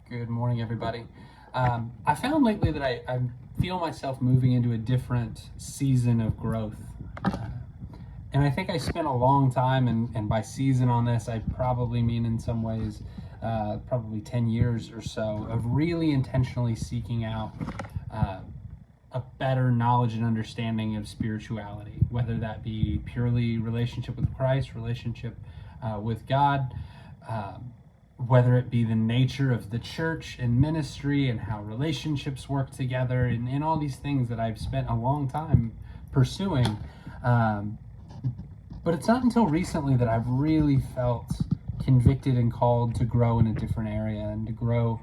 Good morning, everybody. I found lately that I feel myself moving into a different season of growth. And I think I spent a long time, and by season on this, I probably mean in some ways probably 10 years or so, of really intentionally seeking out a better knowledge and understanding of spirituality, whether that be purely relationship with Christ, relationship with God, whether it be the nature of the church and ministry and how relationships work together, and all these things that I've spent a long time pursuing. But it's not until recently that I've really felt convicted and called to grow in a different area and to grow,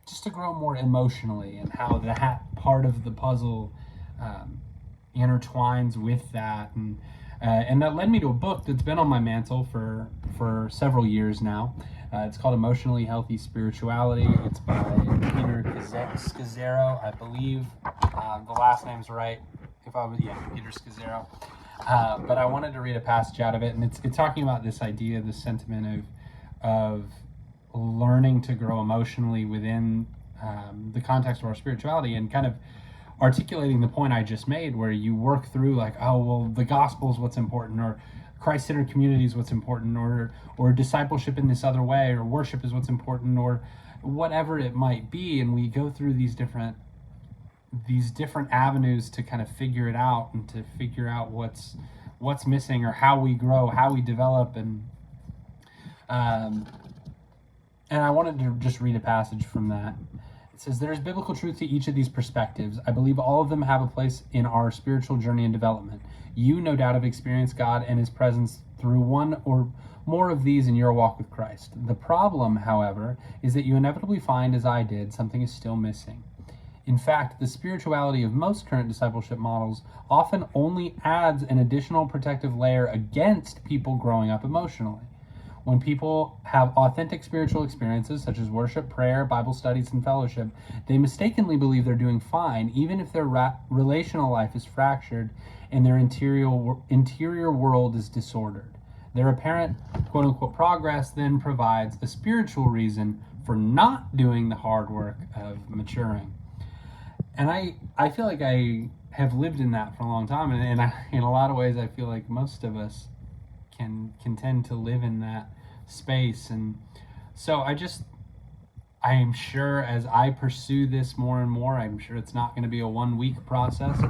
just to grow more emotionally, and how that part of the puzzle intertwines with that. And that led me to a book that's been on my mantle for several years now. It's called Emotionally Healthy Spirituality. It's by Peter Sczarro, I believe. The last name's right. Peter Sczarro. But I wanted to read a passage out of it, and it's talking about this idea, this sentiment of learning to grow emotionally within the context of our spirituality, and kind of articulating the point I just made, where you work through like, oh, well, the gospel is what's important, or Christ-centered community is what's important, or discipleship in this other way, or worship is what's important, or whatever it might be. And we go through these different avenues to kind of figure it out, and to figure out what's missing, or how we grow, how we develop. And I wanted to just read a passage from that. It says, "There is biblical truth to each of these perspectives. I believe all of them have a place in our spiritual journey and development. You, no doubt, have experienced God and His presence through one or more of these in your walk with Christ. The problem, however, is that you inevitably find, as I did, something is still missing. In fact, the spirituality of most current discipleship models often only adds an additional protective layer against people growing up emotionally. When people have authentic spiritual experiences, such as worship, prayer, Bible studies, and fellowship, they mistakenly believe they're doing fine, even if their relational life is fractured and their interior world is disordered. Their apparent quote-unquote progress then provides a spiritual reason for not doing the hard work of maturing." And I feel like I have lived in that for a long time, and in a lot of ways I feel like most of us can tend to live in that space. And so I am sure, as I pursue this more and more, I'm sure it's not going to be a 1 week process,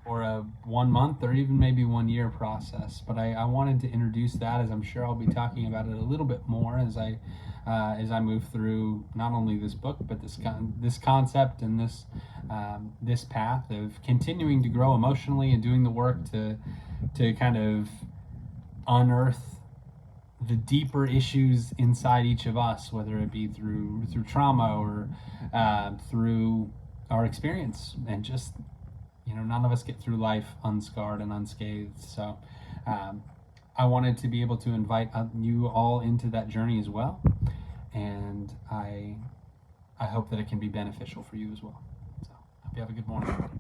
or a 1 month, or even maybe 1 year process. But I wanted to introduce that, as I'm sure I'll be talking about it a little bit more as I move through not only this book, but this concept and this path of continuing to grow emotionally and doing the work to kind of unearth the deeper issues inside each of us, whether it be through trauma, or through our experience. And just, none of us get through life unscarred and unscathed. So I wanted to be able to invite you all into that journey as well, and I hope that it can be beneficial for you as well. So hope you have a good morning.